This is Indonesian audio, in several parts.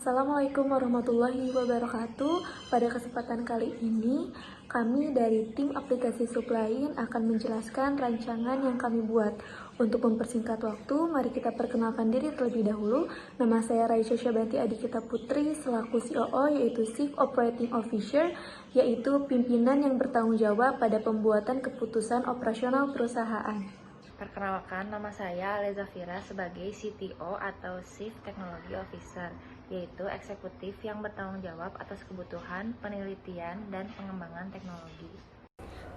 Assalamualaikum warahmatullahi wabarakatuh. Pada kesempatan kali ini, kami dari tim aplikasi Suplain akan menjelaskan rancangan yang kami buat. Untuk mempersingkat waktu, mari kita perkenalkan diri terlebih dahulu. Nama saya Raisya Syabanti Adikita Putri, selaku COO yaitu Chief Operating Officer, yaitu pimpinan yang bertanggung jawab pada pembuatan keputusan operasional perusahaan. Perkenalkan, nama saya Aleza Fira sebagai CTO atau Chief Technology Officer, yaitu eksekutif yang bertanggung jawab atas kebutuhan, penelitian, dan pengembangan teknologi.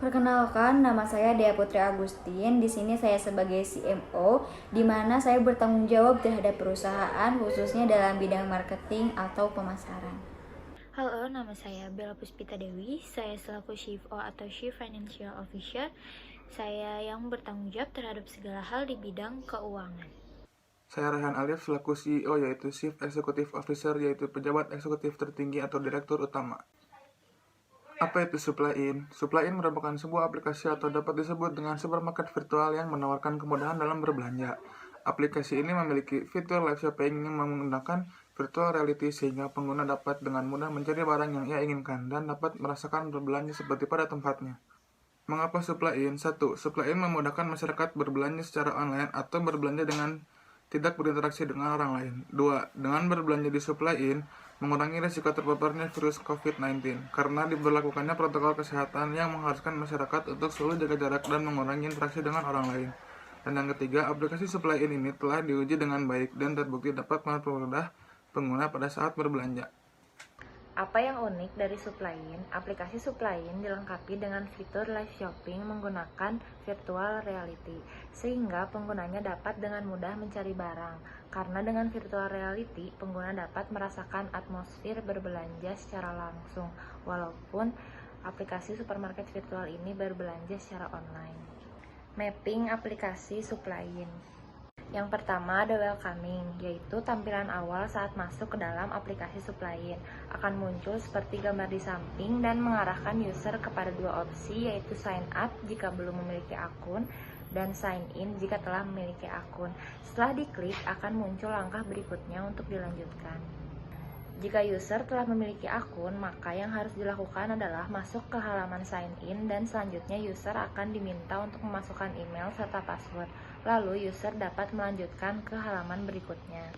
Perkenalkan, nama saya Dea Putri Agustin. Di sini saya sebagai CMO, di mana saya bertanggung jawab terhadap perusahaan, khususnya dalam bidang marketing atau pemasaran. Halo, nama saya Bella Puspita Dewi. Saya selaku CFO atau Chief Financial Officer. Saya yang bertanggung jawab terhadap segala hal di bidang keuangan. Saya Rehan Alif selaku CEO yaitu Chief Executive Officer, yaitu pejabat eksekutif tertinggi atau direktur utama. Apa itu Suplain? Suplain merupakan sebuah aplikasi atau dapat disebut dengan supermarket virtual yang menawarkan kemudahan dalam berbelanja. Aplikasi ini memiliki fitur live shopping yang menggunakan virtual reality sehingga pengguna dapat dengan mudah mencari barang yang ia inginkan dan dapat merasakan berbelanja seperti pada tempatnya. Mengapa Suplain? 1. Suplain memudahkan masyarakat berbelanja secara online atau berbelanja dengan tidak berinteraksi dengan orang lain. 2. Dengan berbelanja di Suplain, mengurangi risiko terpaparnya virus COVID-19 karena diberlakukannya protokol kesehatan yang mengharuskan masyarakat untuk selalu jaga jarak dan mengurangi interaksi dengan orang lain. Dan yang ketiga, aplikasi Suplain ini telah diuji dengan baik dan terbukti dapat mempermudah pengguna pada saat berbelanja. Apa yang unik dari Suplain? Aplikasi Suplain dilengkapi dengan fitur live shopping menggunakan virtual reality, sehingga penggunanya dapat dengan mudah mencari barang. Karena dengan virtual reality, pengguna dapat merasakan atmosfer berbelanja secara langsung, walaupun aplikasi supermarket virtual ini berbelanja secara online. Mapping aplikasi Suplain. Yang pertama ada welcoming, yaitu tampilan awal saat masuk ke dalam aplikasi Suplain akan muncul seperti gambar di samping dan mengarahkan user kepada dua opsi, yaitu sign up jika belum memiliki akun dan sign in jika telah memiliki akun. Setelah diklik akan muncul langkah berikutnya untuk dilanjutkan. Jika user telah memiliki akun, maka yang harus dilakukan adalah masuk ke halaman sign in dan selanjutnya user akan diminta untuk memasukkan email serta password. Lalu user dapat melanjutkan ke halaman berikutnya.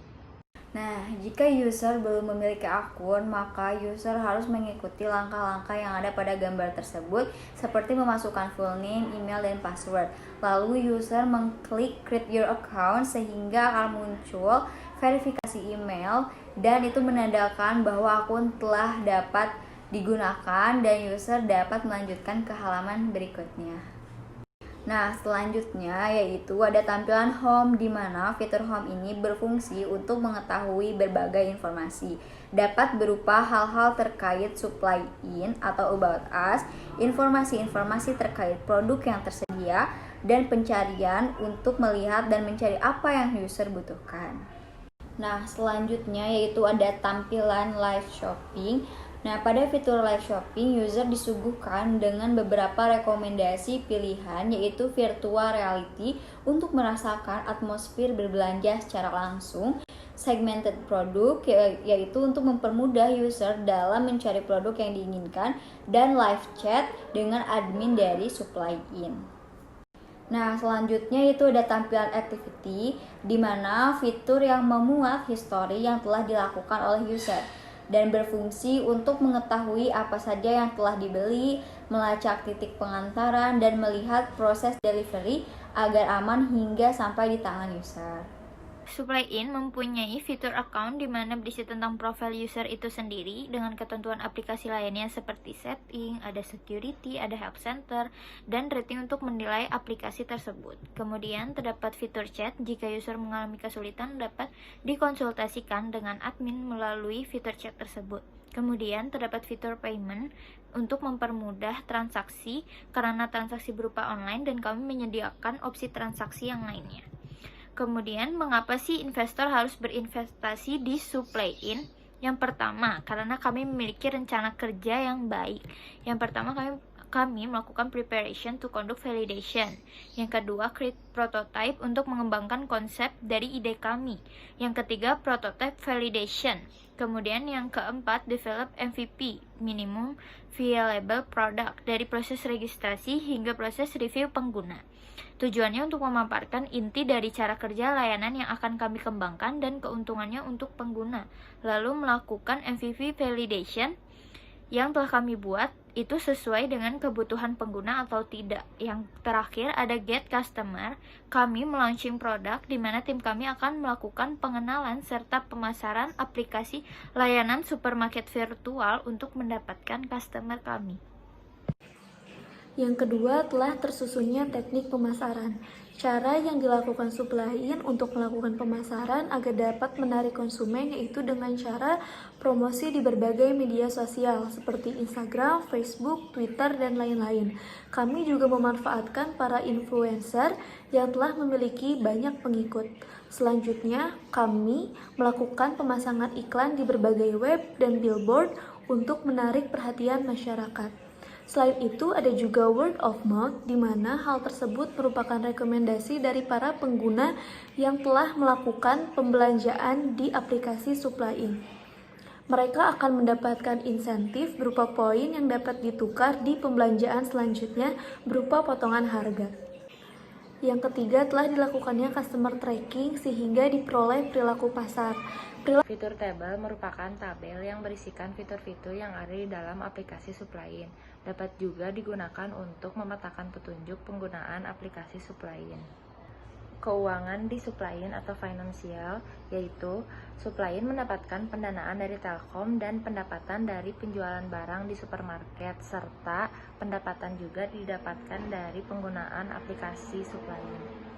Nah, jika user belum memiliki akun, maka user harus mengikuti langkah-langkah yang ada pada gambar tersebut, seperti memasukkan full name, email, dan password. Lalu user mengklik create your account sehingga akan muncul verifikasi email, dan itu menandakan bahwa akun telah dapat digunakan dan user dapat melanjutkan ke halaman berikutnya. Nah, selanjutnya yaitu ada tampilan home, di mana fitur home ini berfungsi untuk mengetahui berbagai informasi. Dapat berupa hal-hal terkait Suplain atau about us, informasi-informasi terkait produk yang tersedia, dan pencarian untuk melihat dan mencari apa yang user butuhkan. Nah, selanjutnya yaitu ada tampilan live shopping. Nah, pada fitur live shopping, user disuguhkan dengan beberapa rekomendasi pilihan, yaitu virtual reality untuk merasakan atmosfer berbelanja secara langsung, segmented produk, yaitu untuk mempermudah user dalam mencari produk yang diinginkan, dan live chat dengan admin dari Suplain. Nah, selanjutnya itu ada tampilan activity, di mana fitur yang memuat history yang telah dilakukan oleh user dan berfungsi untuk mengetahui apa saja yang telah dibeli, melacak titik pengantaran, dan melihat proses delivery agar aman hingga sampai di tangan user. Suplain mempunyai fitur account di mana berisi tentang profil user itu sendiri dengan ketentuan aplikasi lainnya seperti setting, ada security, ada help center, dan rating untuk menilai aplikasi tersebut. Kemudian terdapat fitur chat jika user mengalami kesulitan dapat dikonsultasikan dengan admin melalui fitur chat tersebut. Kemudian terdapat fitur payment untuk mempermudah transaksi karena transaksi berupa online dan kami menyediakan opsi transaksi yang lainnya. Kemudian, mengapa sih investor harus berinvestasi di Suplain? Yang pertama, karena kami memiliki rencana kerja yang baik. Yang pertama, kami melakukan preparation to conduct validation. Yang kedua, create prototype untuk mengembangkan konsep dari ide kami. Yang ketiga, prototype validation. Kemudian yang keempat, develop MVP, minimum viable product, dari proses registrasi hingga proses review pengguna. Tujuannya untuk memaparkan inti dari cara kerja layanan yang akan kami kembangkan dan keuntungannya untuk pengguna. Lalu melakukan MVP validation yang telah kami buat itu sesuai dengan kebutuhan pengguna atau tidak. Yang terakhir ada get customer. Kami melaunching produk di mana tim kami akan melakukan pengenalan serta pemasaran aplikasi layanan supermarket virtual untuk mendapatkan customer kami. Yang kedua telah tersusunnya teknik pemasaran. Cara yang dilakukan Supply-in untuk melakukan pemasaran agar dapat menarik konsumen yaitu dengan cara promosi di berbagai media sosial seperti Instagram, Facebook, Twitter, dan lain-lain. Kami juga memanfaatkan para influencer yang telah memiliki banyak pengikut. Selanjutnya, kami melakukan pemasangan iklan di berbagai web dan billboard untuk menarik perhatian masyarakat. Selain itu, ada juga word of mouth, di mana hal tersebut merupakan rekomendasi dari para pengguna yang telah melakukan pembelanjaan di aplikasi Supply-in. Mereka akan mendapatkan insentif berupa poin yang dapat ditukar di pembelanjaan selanjutnya berupa potongan harga. Yang ketiga, telah dilakukannya customer tracking sehingga diperoleh perilaku pasar. Fitur table merupakan tabel yang berisikan fitur-fitur yang ada di dalam aplikasi Supply-in. Dapat juga digunakan untuk memetakan petunjuk penggunaan aplikasi Supply-in. Keuangan di Supply-in atau finansial, yaitu Supply-in mendapatkan pendanaan dari Telkom dan pendapatan dari penjualan barang di supermarket, serta pendapatan juga didapatkan dari penggunaan aplikasi Supply-in.